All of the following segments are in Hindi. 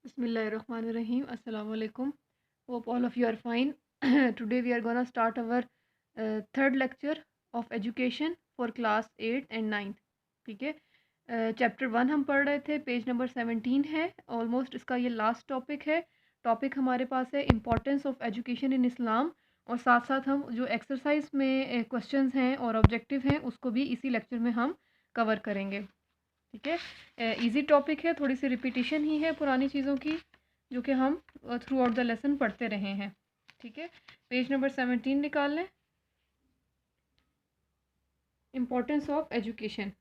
Bismillahirrahmanirrahim. Assalamu alaikum. Hope all of you are fine. Today we are gonna start our third lecture of education for class 8 and 9. ठीक है। चैप्टर 1 हम पढ़ रहे थे, पेज नंबर 17 है। ऑलमोस्ट इसका ये लास्ट टॉपिक है। टॉपिक हमारे पास है इम्पोर्टेंस ऑफ एजुकेशन इन इस्लाम, और साथ साथ हम जो एक्सरसाइज में क्वेश्चंस हैं और ऑब्जेक्टिव हैं उसको भी इसी लेक्चर में हम कवर करेंगे। ठीक है। इजी टॉपिक है, थोड़ी सी रिपीटिशन ही है पुरानी चीज़ों की जो कि हम थ्रू आउट द लेसन पढ़ते रहे हैं। ठीक है, पेज नंबर 17 निकाल लें। Importance of education.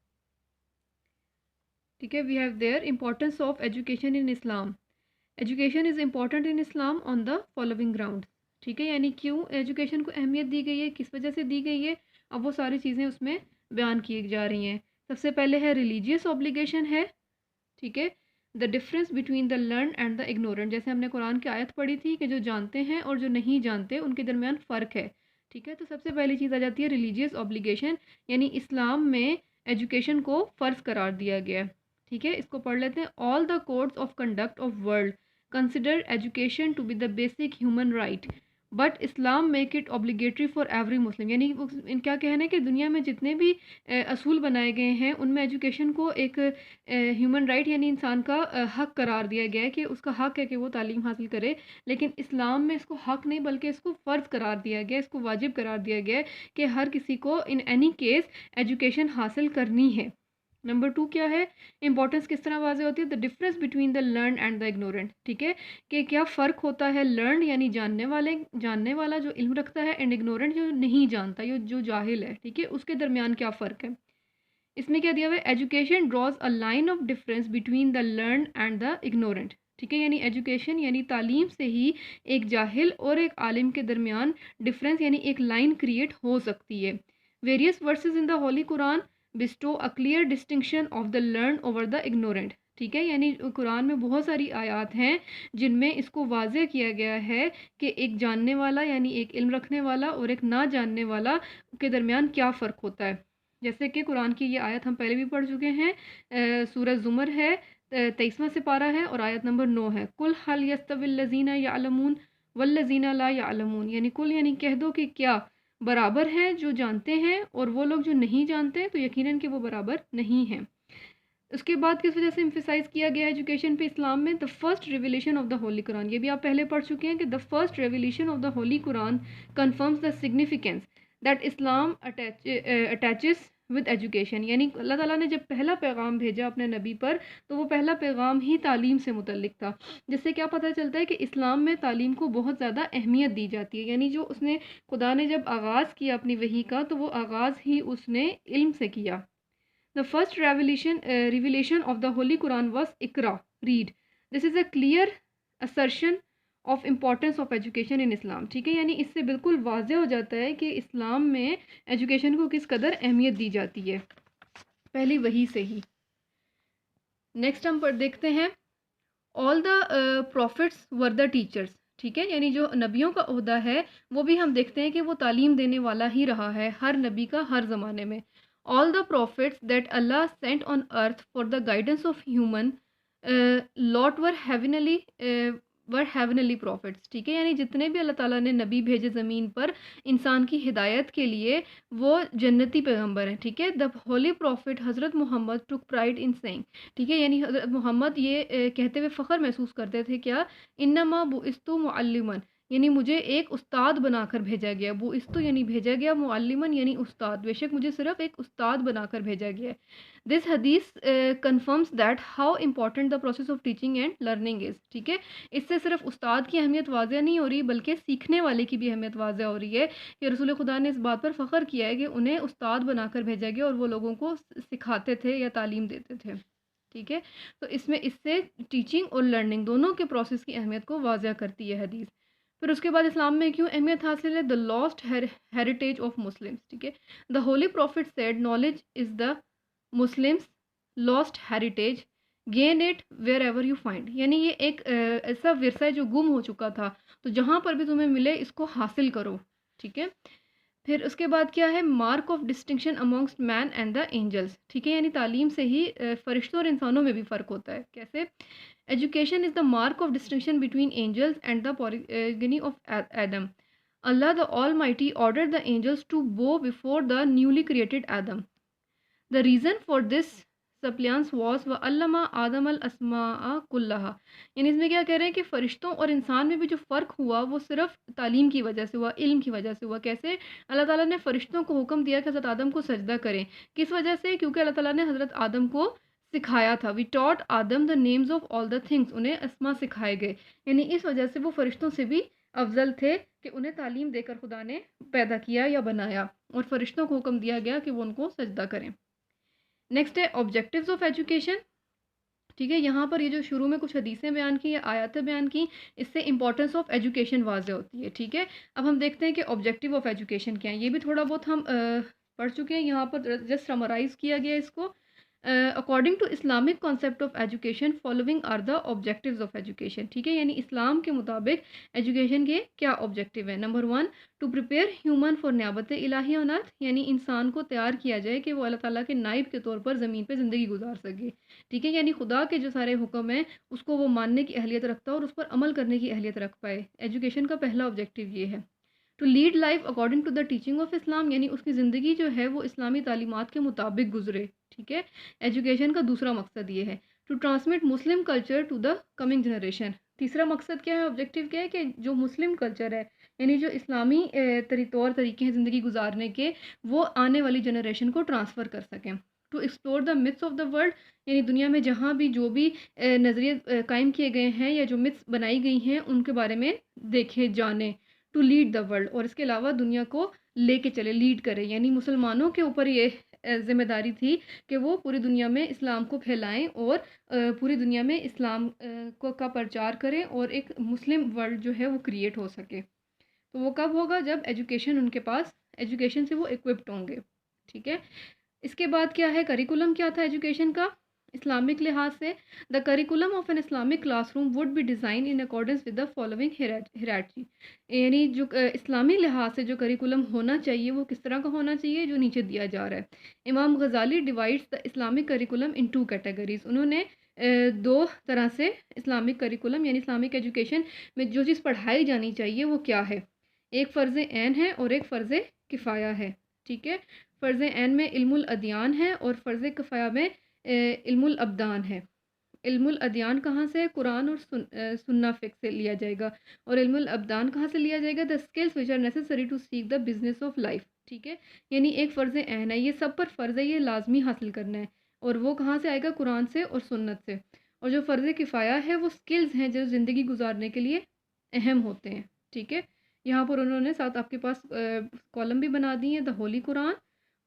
ठीक है, we have there importance of education in Islam. Education is important in Islam on the following ground. ठीक है, यानी क्यों एजुकेशन को अहमियत दी गई है, किस वजह से दी गई है, अब वो सारी चीज़ें उसमें बयान की जा रही हैं। सबसे पहले है रिलीजियस ऑब्लिगेशन है। ठीक है, the difference between the learn and the ignorant. जैसे हमने कुरान की आयत पढ़ी थी कि जो जानते हैं और जो नहीं जानते उनके दरमियान फ़र्क है। ठीक है, तो सबसे पहली चीज़ आ जाती है रिलीजियस ऑब्लिगेशन, यानी इस्लाम में एजुकेशन को फ़र्ज करार दिया गया। ठीक है, इसको पढ़ लेते हैं। All the codes of conduct of world consider education to be the basic human right, but Islam make it obligatory for every Muslim. यानी क्या कहना है कि दुनिया में जितने भी असूल बनाए गए हैं उनमें एजुकेशन को एक ह्यूमन राइट यानी इंसान का हक करार दिया गया है कि उसका हक है कि वो तालीम हासिल करे। लेकिन इस्लाम में इसको हक नहीं बल्कि इसको फ़र्ज़ करार दिया गया है, इसको वाजिब करार दिया गया है कि हर किसी को इन एनी केस एजुकेशन हासिल करनी है। नंबर 2 क्या है, इंपॉर्टेंस किस तरह वाज़ेह होती है, the difference between the learn and the ignorant. ठीक है, कि क्या फ़र्क होता है लर्न यानी जानने वाला जो इल्म रखता है, एंड इग्नोरेंट जो नहीं जानता, जो जाहिल है। ठीक है, उसके दरमियान क्या फ़र्क है। इसमें क्या दिया हुआ है, education draws a line of difference between the learn and the ignorant. ठीक है, यानी एजुकेशन यानी तालीम से ही एक जाहिल और एक आलिम के दरमियान डिफरेंस यानी एक लाइन क्रिएट हो सकती है। Various versus in the holy Quran bestow a clear distinction of the learn over the ignorant. ठीक है, यानी कुरान में बहुत सारी आयत हैं जिनमें इसको वाज़ेह किया गया है कि एक जानने वाला यानी एक इल्म रखने वाला और एक ना जानने वाला के दरमियान क्या फ़र्क होता है। जैसे कि कुरान की ये आयत हम पहले भी पढ़ चुके हैं, सूरह ज़ुमर है, 23वां सिपारा है और आयत नंबर 9 है। कुल हल यस्तविल लज़ीना यअलमून वल्लज़ीना ला यअलमून, यानी कुल यानी कह दो कि क्या बराबर है जो जानते हैं और वो लोग जो नहीं जानते, तो यकीनन कि वो बराबर नहीं हैं। उसके बाद किस वजह से एम्फेसाइज किया गया एजुकेशन पे इस्लाम में, the first revelation of the holy Quran. ये भी आप पहले पढ़ चुके हैं कि the first revelation of the holy Quran confirms the significance that Islam attaches with education. यानी अल्लाह ताला ने जब पहला पैगाम भेजा अपने नबी पर, तो वो पहला पैगाम ही तालीम से मुतल्लिक था। जिससे क्या पता चलता है कि इस्लाम में तालीम को बहुत ज़्यादा अहमियत दी जाती है। यानी जो उसने खुदा ने जब आगाज़ किया अपनी वही का, तो वो आगाज़ ही उसने इल्म से किया। The first revelation of the Holy Quran was Iqra, read. This is a clear assertion of importance of education in Islam. ठीक है, यानी इससे बिल्कुल वाज़ेह हो जाता है कि इस्लाम में एजुकेशन को किस कदर अहमियत दी जाती है पहली वही से ही। नेक्स्ट हम पर देखते हैं, all the profits were the teachers. ठीक है, यानी जो नबियों का ओहदा है वो भी हम देखते हैं कि वो तालीम देने वाला ही रहा है, हर नबी का हर ज़माने में। All the profits that Allah Saint on earth for the guidance of human lot were heavenly profits. ठीक है, यानी जितने भी अल्लाह ताला ने नबी भेजे ज़मीन पर इंसान की हिदायत के लिए, वो जन्नती पैगंबर हैं। ठीक है, द होली प्रॉफिट हज़रत मोहम्मद टुक प्राइड इन सेइंग। ठीक है, यानी हज़रत मोहम्मद ये कहते हुए फ़ख्र महसूस करते थे क्या, इन्नमा बुइस्तु मुअल्लिमन, यानी मुझे एक उस्ताद बनाकर भेजा गया। बुइस्तु यानी भेजा गया, मुअल्लिमन यानी उस्ताद, बेशक मुझे सिर्फ एक उस्ताद बनाकर भेजा गया। दिस हदीस confirms that how important the process of teaching and learning is. ठीक है, इससे सिर्फ उस्ताद की अहमियत वाज़ेह नहीं हो रही बल्कि सीखने वाले की भी अहमियत वाज़ेह हो रही है कि रसूल खुदा ने इस बात पर फ़ख्र किया है कि उन्हें उस्ताद बनाकर भेजा गया और वो लोगों को सिखाते थे या तालीम देते थे। ठीक है, तो इससे टीचिंग और लर्निंग दोनों के प्रोसेस की अहमियत को वाज़ेह करती है हदीस। फिर उसके बाद इस्लाम में क्यों अहमियत हासिल है, the lost heritage of Muslims. ठीक है, the holy prophet said knowledge is the Muslims lost heritage, gain it wherever you find. यानी ये एक ऐसा विरसा है जो गुम हो चुका था, तो जहाँ पर भी तुम्हें मिले इसको हासिल करो। ठीक है, फिर उसके बाद क्या है, mark of distinction amongst man and the angels. ठीक है, यानी तालीम से ही फरिश्तों और इंसानों में भी फ़र्क होता है। कैसे, Education is the mark of distinction between angels and the progeny of Adam. Allah the Almighty ordered the angels to bow before the newly created Adam. The reason for this suppliance was व अल्लमा आदम अल अस्मा कुल्लहा, यानी इसमें क्या कह रहे हैं कि फ़रिश्तों और इंसान में भी जो फ़र्क हुआ वो सिर्फ तालीम की वजह से हुआ, इल्म की वजह से हुआ। कैसे? अल्लाह ताला ने फ़रिश्तों को हुक्म दिया कि हज़रत आदम को सजदा करें। किस वजह से? क्योंकि अल्लाह ताला ने हज़रत आदम को सिखाया था। We taught Adam the names of all the things, उन्हें अस्मा सिखाए गए, यानी इस वजह से वो फ़रिश्तों से भी अफजल थे कि उन्हें तालीम देकर खुदा ने पैदा किया या बनाया, और फ़रिश्तों को हुक्म दिया गया कि वो उनको सजदा करें। नेक्स्ट है ऑब्जेक्टिव्स ऑफ एजुकेशन। ठीक है, यहाँ पर ये जो शुरू में कुछ हदीसें बयान की या आयतें बयान की, इससे इंपॉर्टेंस ऑफ एजुकेशन वाज़ेह होती है। ठीक है, अब हम देखते हैं कि ऑब्जेक्टिव ऑफ एजुकेशन क्या है। ये भी थोड़ा बहुत हम पढ़ चुके हैं, यहाँ पर जस्ट समराइज़ किया गया इसको। According to Islamic concept of education following are the objectives of education. ठीक है, यानी इस्लाम के मुताबिक एजुकेशन के क्या ऑब्जेक्टिव है। Number 1, to prepare human for न्याबत इलाही और नात, यानी इंसान को तैयार किया जाए कि वो अल्लाह ताला के नाइब के तौर पर ज़मीन पे ज़िंदगी गुजार सके। ठीक है, यानी खुदा के जो सारे हुक्म हैं उसको वो मानने की अहलियत रखता है और उस पर अमल करने की अहलियत रख पाए। एजुकेशन का पहला ऑब्जेक्टिव ये है। To lead life according to the teaching of Islam, यानी उसकी ज़िंदगी जो है वो इस्लामी तालीमात के मुताबिक गुजरे। ठीक है, एजुकेशन का दूसरा मकसद ये है। To transmit Muslim culture to the coming generation, तीसरा मकसद क्या है, ऑब्जेक्टिव क्या है कि जो मुस्लिम कल्चर है, यानी जो इस्लामी तौर तरीके हैं ज़िंदगी गुजारने के, वो आने वाली जनरेशन को ट्रांसफ़र कर सकें। To explore the myths of the world, यानी दुनिया में जहाँ भी जो भी नज़रिए कायम किए गए हैं या जो मिथ्स बनाई गई हैं उनके बारे में देखे जाने। टू लीड द वर्ल्ड, और इसके अलावा दुनिया को लेके चले, लीड करें, यानी मुसलमानों के ऊपर ये ज़िम्मेदारी थी कि वो पूरी दुनिया में इस्लाम को फैलाएं और पूरी दुनिया में इस्लाम को का प्रचार करें और एक मुस्लिम वर्ल्ड जो है वो क्रिएट हो सके। तो वो कब होगा? जब एजुकेशन उनके पास, एजुकेशन से वो इक्विप्ड होंगे। ठीक है, इसके बाद क्या है, करिकुलम क्या था एजुकेशन का इस्लामिक लिहाज से। The curriculum of an Islamic classroom would be design in accordance with the following hierarchy, यानी जो इस्लामी लिहाज से जो करिकुलम होना चाहिए वो किस तरह का होना चाहिए, जो नीचे दिया जा रहा है। इमाम Ghazali divides the Islamic curriculum in 2 categories, उन्होंने 2 तरह से इस्लामिक करिकुलम यानी इस्लामिक एजुकेशन में जो चीज़ पढ़ाई जानी चाहिए वो क्या है। एक फ़र्ज़ ऐन है और एक फ़र्ज़ किफ़ाया है। ठीक है, फ़र्ज़ ऐन में इल्मुल अदियान है और फ़र्ज़ किफ़ाया में इल्मुल अब्दान है। इल्मुल अदियान कहाँ से? कुरान और सुन्ना फ़िक़्ह से लिया जाएगा, और इल्मुल अब्दान कहाँ से लिया जाएगा? The skills which are necessary to seek the business of life. ठीक है, यानी एक फ़र्ज़ ऐन है, ये सब पर फ़र्ज़ है, ये लाजमी हासिल करना है, और वो कहाँ से आएगा? कुरान से और सुन्नत से। और जो फ़र्ज़ किफ़ाया है वो स्किल्स हैं जो ज़िंदगी गुजारने के लिए अहम होते हैं। ठीक है, यहाँ पर उन्होंने साथ आपके पास कॉलम भी बना दी है। द होली कुरान,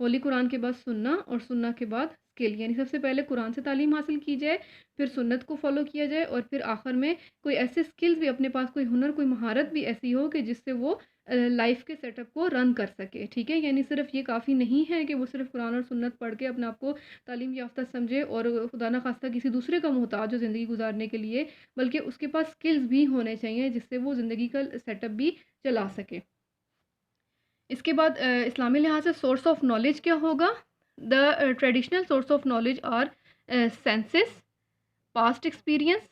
होली कुरान के बाद सुन्ना, और सुन्ना के बाद स्किल, यानी सबसे पहले कुरान से तालीम हासिल की जाए, फिर सुन्नत को फॉलो किया जाए, और फिर आखिर में कोई ऐसे स्किल्स भी अपने पास, कोई हुनर, कोई महारत भी ऐसी हो कि जिससे वो लाइफ के सेटअप को रन कर सके। ठीक है, यानी सिर्फ ये काफ़ी नहीं है कि वो सिर्फ कुरान और सुन्नत पढ़ के अपने आप को तालीम याफ्ता समझे और खुदा न खास्ता किसी दूसरे का मोहताज हो ज़िंदगी गुजारने के लिए, बल्कि उसके पास स्किल्स भी होने चाहिए जिससे वो ज़िंदगी का सेटअप भी चला सके। इसके बाद इस्लामी लिहाज से सोर्स ऑफ नॉलेज क्या होगा? The traditional source of knowledge are senses, past experience,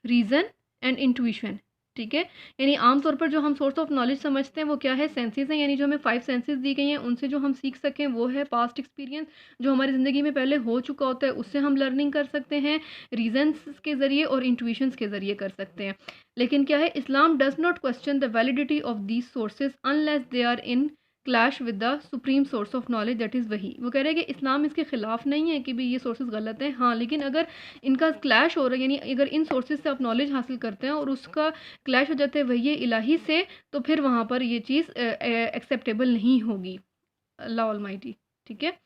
reason and intuition. ठीक है, यानी आमतौर पर जो हम सोर्स ऑफ नॉलेज समझते हैं वो क्या है? सेंसेस हैं, यानी जो हमें 5 सेंसेस दी गई हैं उनसे जो हम सीख सकें वो है पास्ट एक्सपीरियंस, जो हमारी ज़िंदगी में पहले हो चुका होता है उससे हम लर्निंग कर सकते हैं, रीजंस के ज़रिए और इंट्यूशंस के ज़रिए कर सकते हैं। लेकिन क्या है, Islam does not question the validity of these sources unless they are in clash with the supreme source of knowledge that is वही। वो कह रहे हैं कि इस्लाम इसके ख़िलाफ़ नहीं है कि भाई ये सोर्सेज गलत हैं, हाँ, लेकिन अगर इनका क्लैश हो रहा है, यानी अगर इन सोर्सेज से आप नॉलेज हासिल करते हैं और उसका क्लैश हो जाता है वही इलाही से, तो फिर वहाँ पर ये चीज़ एक्सेप्टेबल नहीं होगी अल्लाह ऑलमाइटी। ठीक है,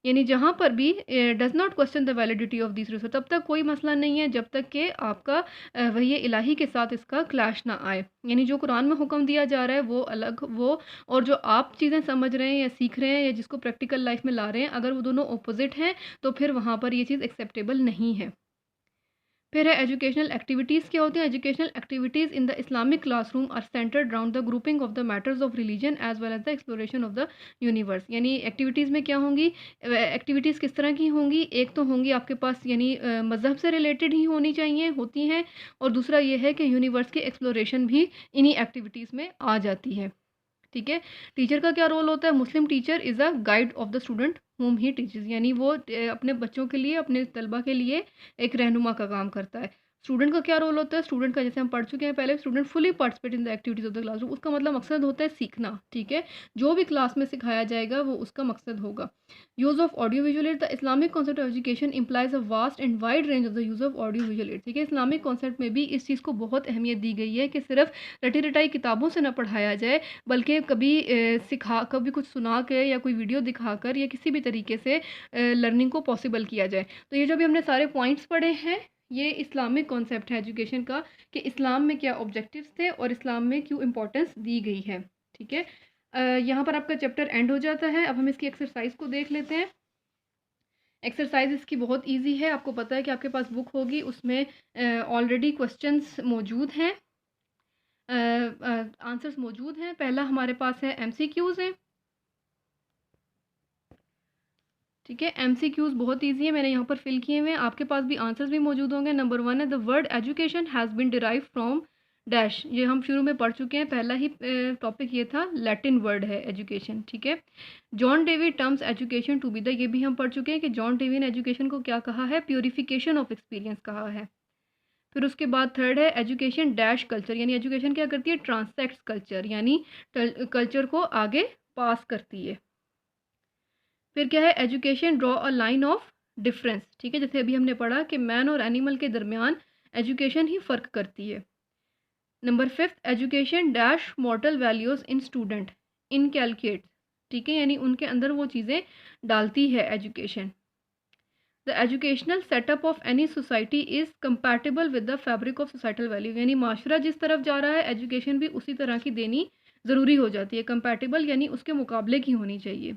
यानी जहाँ पर भी does not question the validity of this resource, तब तक कोई मसला नहीं है जब तक कि आपका वही इलाही के साथ इसका क्लैश ना आए। यानी जो कुरान में हुक्म दिया जा रहा है वो अलग, वो और जो आप चीज़ें समझ रहे हैं या सीख रहे हैं या जिसको प्रैक्टिकल लाइफ में ला रहे हैं, अगर वो दोनों अपोजिट हैं तो फिर वहाँ पर ये चीज़ एक्सेप्टेबल नहीं है। फिर है एजुकेशनल एक्टिविटीज़ क्या होती हैं। Educational activities in the Islamic classroom are centred around the grouping of the matters of religion as well as the exploration of the universe. यानी एक्टिविटीज़ में क्या होंगी, एक्टिविटीज़ किस तरह की होंगी, एक तो होंगी आपके पास यानी मज़हब से रिलेटेड ही होनी चाहिए, होती हैं, और दूसरा ये है कि यूनिवर्स की एक्सप्लोरेशन भी इन्हीं एक्टिविटीज़ में आ जाती है। ठीक है। टीचर का क्या रोल होता है। Muslim teacher is a guide of the student home ही टीचर्स, यानी वो अपने बच्चों के लिए, अपने तलबा के लिए एक रहनुमा का काम करता है। स्टूडेंट का क्या रोल होता है। स्टूडेंट का, जैसे हम पढ़ चुके हैं पहले, student fully participate in the activities of the classroom. उसका मतलब मकसद होता है सीखना। ठीक है। जो भी क्लास में सिखाया जाएगा वो उसका मकसद होगा। Use of audio visual add. The Islamic concept of education implies a vast and wide range of the use of audio visual add. ठीक है। इस्लामिक कॉन्सेप्ट में भी इस चीज़ को बहुत अहमियत दी गई है कि सिर्फ रटी रटाई किताबों से ना पढ़ाया जाए, बल्कि कभी कुछ सुना के या कोई वीडियो दिखाकर या किसी भी तरीके से लर्निंग को पॉसिबल किया जाए। तो ये जो भी हमने सारे पॉइंट्स पढ़े हैं, ये इस्लामिक कॉन्सेप्ट है एजुकेशन का, कि इस्लाम में क्या ऑब्जेक्टिव्स थे और इस्लाम में क्यों इम्पोर्टेंस दी गई है। ठीक है। यहाँ पर आपका चैप्टर एंड हो जाता है। अब हम इसकी एक्सरसाइज को देख लेते हैं। एक्सरसाइज इसकी बहुत इजी है। आपको पता है कि आपके पास बुक होगी, उसमें ऑलरेडी क्वेश्चंस मौजूद हैं, आंसर्स मौजूद हैं। पहला हमारे पास है एमसीक्यूज़ है। ठीक है। एमसीक्यूज़ बहुत इजी है, मैंने यहाँ पर फिल किए हुए हैं। आपके पास भी आंसर्स भी मौजूद होंगे। नंबर 1 है the word education has been derive from dash. ये हम शुरू में पढ़ चुके हैं, पहला ही टॉपिक ये था, लैटिन वर्ड है एजुकेशन। ठीक है। John Dewey terms education to be the, ये भी हम पढ़ चुके हैं कि जॉन डेवी ने एजुकेशन को क्या कहा है, प्योरीफिकेशन ऑफ एक्सपीरियंस कहा है। फिर उसके बाद थर्ड है एजुकेशन डैश कल्चर, यानी एजुकेशन क्या करती है, ट्रांससेक्ट्स कल्चर, यानी कल्चर को आगे पास करती है। फिर क्या है, education draw a line of difference. ठीक है। जैसे अभी हमने पढ़ा कि मैन और एनिमल के दरमियान एजुकेशन ही फ़र्क करती है। Number 5, education dash moral values in student inculcate. ठीक है। यानी उनके अंदर वो चीज़ें डालती है education. The educational setup of any society is compatible with the fabric of societal value, यानी माशरा जिस तरफ जा रहा है एजुकेशन भी उसी तरह की देनी ज़रूरी हो जाती है। कंपैटिबल यानी उसके मुकाबले की होनी चाहिए।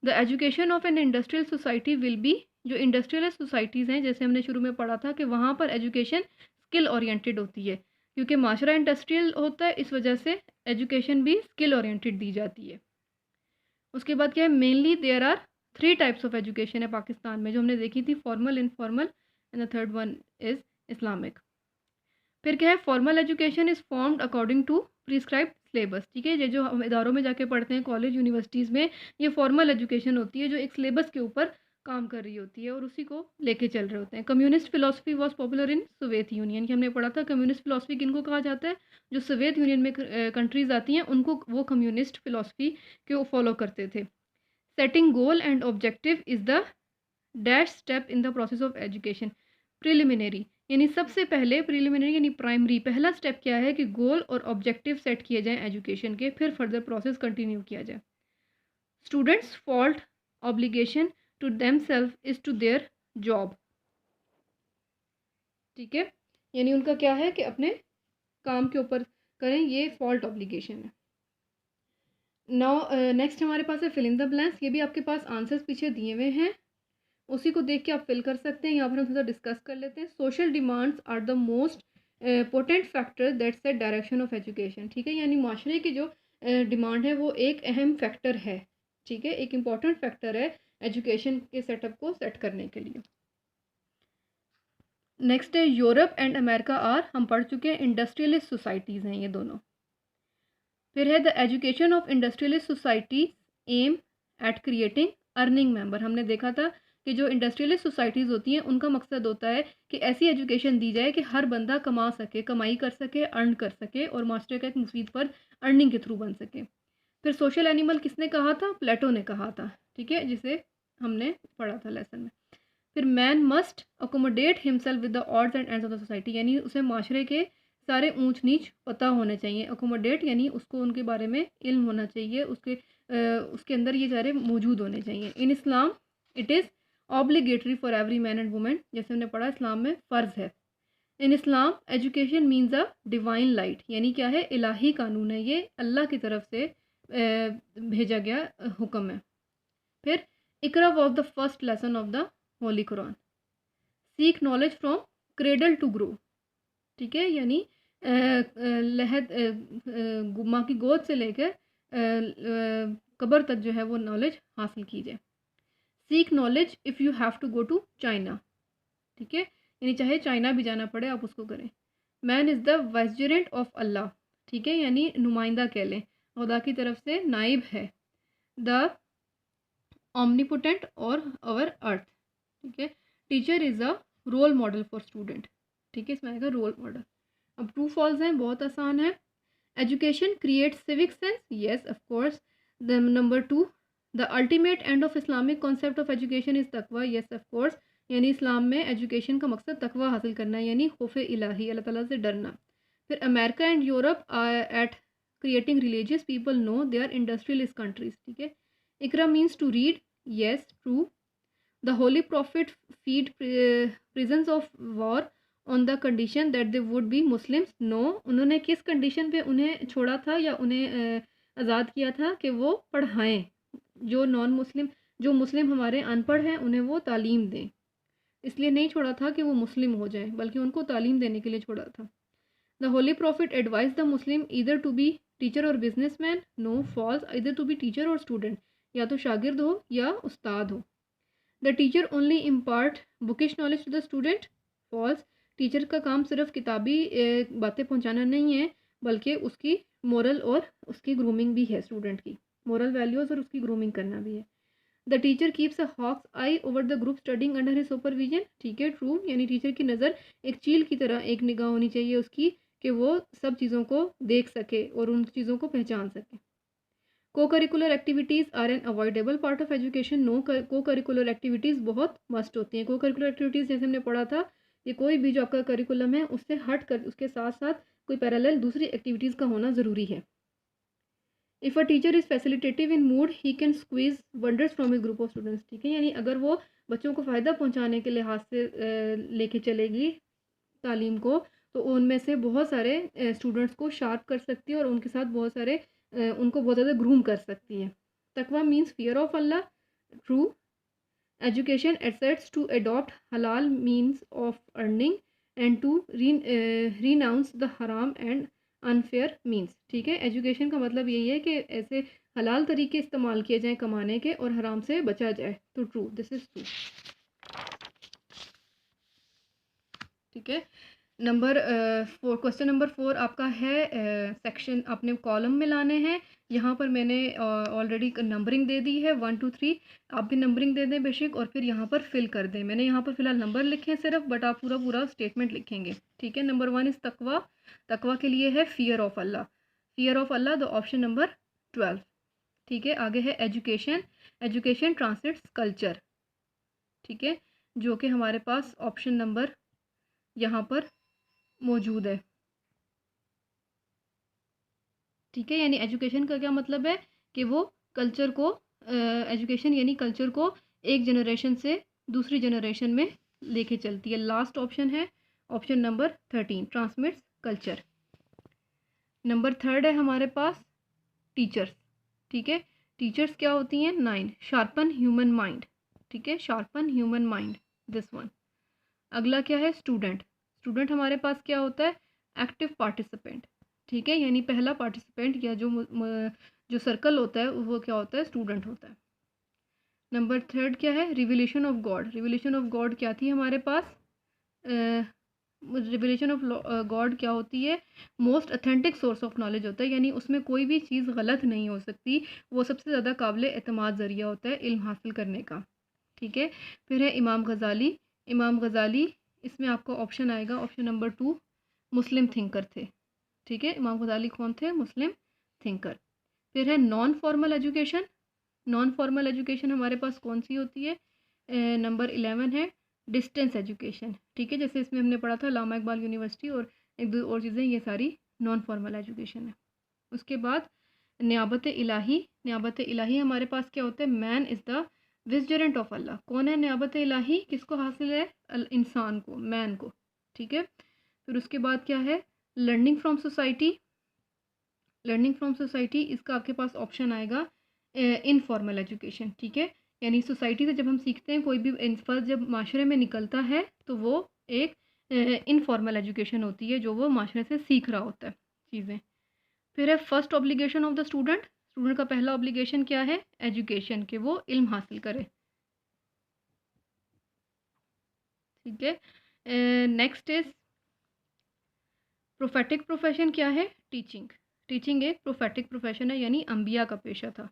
The education of an industrial society will be, जो इंडस्ट्रियलिस्ट सोसाइटीज़ हैं, जैसे हमने शुरू में पढ़ा था कि वहाँ पर एजुकेशन स्किल ओरिएंटेड होती है, क्योंकि माशरा इंडस्ट्रियल होता है, इस वजह से एजुकेशन भी स्किल ओरिएंटेड दी जाती है। उसके बाद क्या है, mainly there are 3 types of education है पाकिस्तान में, जो हमने देखी थी, formal, informal and the third one is Islamic. फिर क्या है, formal education is formed according to prescribed syllabus. ठीक है। ये जो हम इदारों में जाके पढ़ते हैं, कॉलेज यूनिवर्सिटीज़ में, ये फॉर्मल एजुकेशन होती है जो एक सिलेबस के ऊपर काम कर रही होती है और उसी को लेके चल रहे होते हैं। Communist philosophy was popular in Soviet union, कि हमने पढ़ा था कम्युनिस्ट फिलॉसफी किनको कहा जाता है, जो सोवियत यूनियन में कंट्रीज़ आती हैं उनको वो कम्युनिस्ट फिलॉसफी को फॉलो करते थे। Setting goal and objective is the dash step in the process of education. Preliminary, यानी सबसे पहले, प्रिलिमिनरी यानी प्राइमरी, पहला स्टेप क्या है कि गोल और ऑब्जेक्टिव सेट किए जाएं एजुकेशन के, फिर फर्दर प्रोसेस कंटिन्यू किया जाए। Students fault obligation to them self is to their job. ठीक है। यानी उनका क्या है कि अपने काम के ऊपर करें, ये फॉल्ट ऑब्लिगेशन है। नाउ नेक्स्ट हमारे पास है फिल इन द ब्लैंक्स। ये भी आपके पास आंसर्स पीछे दिए हुए हैं, उसी को देख के आप फिल कर सकते हैं। यहाँ पर हम थोड़ा डिस्कस कर लेते हैं। Social demands are the most potent factor that set direction of education. ठीक है। यानी माशरे की जो डिमांड है वो एक अहम फैक्टर है। ठीक है। एक इम्पॉर्टेंट फैक्टर है एजुकेशन के सेटअप को सेट करने के लिए। नेक्स्ट है यूरोप एंड अमेरिका आर, हम पढ़ चुके हैं, इंडस्ट्रियलिस्ट सोसाइटीज़ हैं ये दोनों। फिर है the education of industrialist society aim at creating earning member. हमने देखा था कि जो इंडस्ट्रियलिस्ट सोसाइटीज़ होती हैं उनका मकसद होता है कि ऐसी एजुकेशन दी जाए कि हर बंदा कमा सके, कमाई कर सके, अर्न कर सके और मास्टर का एक मुफीद पर अर्निंग के थ्रू बन सके। फिर सोशल एनिमल किसने कहा था, प्लेटो ने कहा था। ठीक है। जिसे हमने पढ़ा था लेसन में। फिर man must accommodate himself with the odds and ends of the society, यानी उसे माशरे के सारे ऊंच नीच पता होने चाहिए। अकोमोडेट यानी उसको उनके बारे में इल्म होना चाहिए, उसके अंदर ये सारे मौजूद होने चाहिए। In Islam it is obligatory for every man and women, जैसे हमने पढ़ा इस्लाम में फ़र्ज़ है। In Islam education means a divine light, यानी क्या है, इलाही कानून है, ये अल्लाह की तरफ से भेजा गया हुक्म है। फिर इकरा was the first lesson of the holy Quran. Seek knowledge from cradle to grow, ठीक है, यानी माँ की गोद से लेकर कब्र तक जो है वो नॉलेज हासिल कीजिए। Seek knowledge if you have to go to China, ठीक है, यानी चाहे चाइना भी जाना पड़े आप उसको करें। मैन इज़ द वाइसरेंट ऑफ अल्लाह, ठीक है, यानी नुमाइंदा कह लें, खुदा की तरफ से नाइब है। द ओमनीपोटेंट और अवर अर्थ, ठीक है। Teacher is a role model for student, ठीक है, इसमें आएगा रोल मॉडल। अब ट्रू फॉल्स हैं, बहुत आसान है। Education create civic sense, yes of course. The number 2, the ultimate end of Islamic concept of education is तकवा, येस ऑफ कोर्स, यानी इस्लाम में एजुकेशन का मकसद तकवा हासिल करना है, यानी खौफ इलाही, अल्लाह ताला से डरना। फिर America and Europe at creating religious people no they are industrialist countries, ठीक है। इकरा means to read, yes true. The holy prophet feed prisoners of war on the condition that they would be Muslims, no, उन्होंने किस कंडीशन पे उन्हें छोड़ा था या उन्हें आज़ाद किया था कि वो पढ़ाएं, जो नॉन मुस्लिम, जो मुस्लिम हमारे अनपढ़ हैं उन्हें वो तालीम दें, इसलिए नहीं छोड़ा था कि वो मुस्लिम हो जाएं, बल्कि उनको तालीम देने के लिए छोड़ा था। The holy prophet advise the Muslim either to be teacher और businessman, no, false, either to be teacher और स्टूडेंट, या तो शागिर्द हो या उस्ताद हो। The teacher only impart bookish knowledge to the student, false, teacher का काम सिर्फ किताबी बातें पहुंचाना नहीं है, बल्कि उसकी मोरल और उसकी ग्रूमिंग भी है, स्टूडेंट की मोरल वैल्यूज़ और उसकी ग्रूमिंग करना भी है। The teacher keeps a hawk's eye over the group studying under his supervision, ठीक है, ट्रू, यानी टीचर की नज़र एक चील की तरह, एक निगाह होनी चाहिए उसकी कि वो सब चीज़ों को देख सके और उन चीज़ों को पहचान सके। Co curricular activities are unavoidable part of education, no, co curricular activities बहुत मस्ट होती हैं। को करिकुलर एक्टिविटीज़ जैसे हमने पढ़ा था, ये कोई भी जो आपका करिकुलम है उससे हट कर उसके साथ साथ कोई पैरेलल दूसरी एक्टिविटीज़ का होना ज़रूरी है। If a teacher is facilitative in mood he can squeeze wonders from his group of students, ठीक है, यानी अगर वो बच्चों को फ़ायदा पहुंचाने के लिहाज से लेके चलेगी तालीम को, तो उनमें से बहुत सारे स्टूडेंट्स को शार्प कर सकती है और उनके साथ बहुत सारे उनको बहुत ज़्यादा ग्रूम कर सकती है। तकवा means fear of Allah, true. Education assets to adopt हलाल means of earning and to renounce the हराम एंड अनफेयर मीन्स, ठीक है, एजुकेशन का मतलब यही है कि ऐसे हलाल तरीके इस्तेमाल किए जाएँ कमाने के और हराम से बचा जाए, तो ट्रू, दिस इज़ ट्रू, ठीक है। नंबर 4, क्वेश्चन नंबर 4 आपका है सेक्शन अपने कॉलम में लाने हैं। यहाँ पर मैंने ऑलरेडी नंबरिंग दे दी है 1 2 3, आप भी नंबरिंग दे दें बेशक, और फिर यहाँ पर फिल कर दें। मैंने यहाँ पर फिलहाल नंबर लिखे हैं सिर्फ, बट आप पूरा पूरा स्टेटमेंट लिखेंगे, ठीक है। नंबर 1 इज़ तकवा, तकवा के लिए है fear of Allah, fear of Allah, the option number 12, ठीक है। आगे है एजुकेशन, एजुकेशन ट्रांसलेट्स कल्चर, ठीक है, जो कि हमारे पास ऑप्शन नंबर यहाँ पर मौजूद है, ठीक है, यानी एजुकेशन का क्या मतलब है कि वो कल्चर को, एजुकेशन यानी कल्चर को एक जनरेशन से दूसरी जनरेशन में लेके चलती है। लास्ट ऑप्शन है option number 13, transmits culture. Number 3 है हमारे पास टीचर्स, ठीक है, टीचर्स क्या होती हैं, 9, शार्पन ह्यूमन माइंड, ठीक है, sharpen human mind, this one. अगला क्या है, स्टूडेंट, स्टूडेंट हमारे पास क्या होता है, एक्टिव पार्टिसिपेंट, ठीक है, यानी पहला पार्टिसिपेंट या जो सर्कल होता है वो क्या होता है, स्टूडेंट होता है। नंबर 3 क्या है, revolution of God, revolution of God क्या थी हमारे पास, रिवोल्यूशन ऑफ गॉड क्या होती है, most authentic source of knowledge होता है, यानी उसमें कोई भी चीज़ गलत नहीं हो सकती, वो सबसे ज़्यादा काबिल एतमाद ज़रिया होता है इल्म हासिल करने का, ठीक है। फिर है इमाम गज़ाली, इमाम गज़ाली, इसमें आपको ऑप्शन आएगा ऑप्शन नंबर 2, मुस्लिम थिंकर थे, ठीक है, इमाम गज़ाली कौन थे, मुस्लिम थिंकर। फिर है non formal education, non formal education हमारे पास कौन सी होती है, नंबर 11 है डिस्टेंस एजुकेशन, ठीक है, जैसे इसमें हमने पढ़ा था अल्लामा इकबाल यूनिवर्सिटी और एक दो और चीज़ें, ये सारी नॉन फॉर्मल एजुकेशन है। उसके बाद नियाबत इलाही, नियाबत इलाही हमारे पास क्या होता है, मैन इज़ द विजरेंट ऑफ अल्लाह, कौन है नियाबत इलाही, किसको हासिल है, इंसान को, मैन को, ठीक है। फिर उसके बाद क्या है, learning from society, learning from society, इसका आपके पास ऑप्शन आएगा इनफॉर्मल एजुकेशन, ठीक है, यानी सोसाइटी से जब हम सीखते हैं, कोई भी फर्द जब माशरे में निकलता है तो वो एक इनफॉर्मल एजुकेशन होती है, जो वो माशरे से सीख रहा होता है चीज़ें। फिर है first obligation of the student. Student का पहला ऑब्लिगेशन क्या है? एजुकेशन, के वो इल्म हासिल करे। ठीक है। नेक्स्ट इज प्रोफेटिक प्रोफेशन क्या है? टीचिंग। टीचिंग एक प्रोफेटिक प्रोफेशन है, यानी अंबिया का पेशा था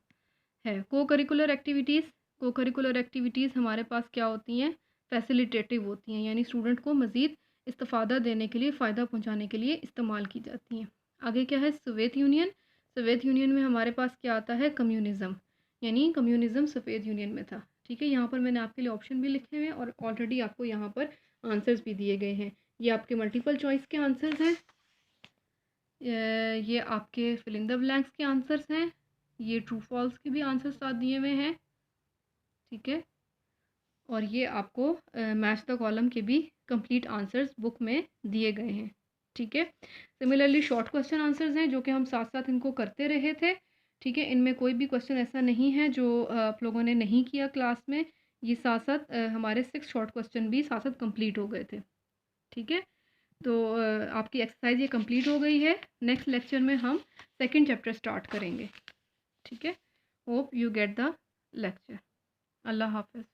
है। को करिकुलर एक्टिविटीज़। को करिकुलर एक्टिविटीज़ हमारे पास क्या होती हैं? फैसिलिटेटिव होती हैं, यानी स्टूडेंट को मज़ीद इस्तिफ़ादा देने के लिए, फ़ायदा पहुंचाने के लिए इस्तेमाल की जाती हैं। आगे क्या है? Soviet union. सोवियत यूनियन में हमारे पास क्या आता है? कम्युनिज़म, यानी कम्युनिज़म सोवियत यूनियन में था। ठीक है, यहाँ पर मैंने आपके लिए ऑप्शन भी लिखे हुए हैं और ऑलरेडी आपको यहाँ पर आंसर्स भी दिए गए हैं। ये आपके मल्टीपल चॉइस के आंसर्स हैं, ये आपके फिल इन द ब्लैंक्स के आंसर्स हैं, ये ट्रू फॉल्स के भी आंसर्स साथ दिए हुए हैं। ठीक है, और ये आपको मैच द कॉलम के भी कंप्लीट आंसर्स बुक में दिए गए हैं। ठीक है, सिमिलरली शॉर्ट क्वेश्चन आंसर्स हैं जो कि हम साथ साथ इनको करते रहे थे। ठीक है, इनमें कोई भी क्वेश्चन ऐसा नहीं है जो आप लोगों ने नहीं किया क्लास में। ये साथ साथ हमारे 6 शॉर्ट क्वेश्चन भी साथ साथ कंप्लीट हो गए थे। ठीक है, तो आपकी एक्सरसाइज ये कंप्लीट हो गई है। नेक्स्ट लेक्चर में हम सेकंड चैप्टर स्टार्ट करेंगे। ठीक है, hope you get the lecture. Allah हाफ़िज़।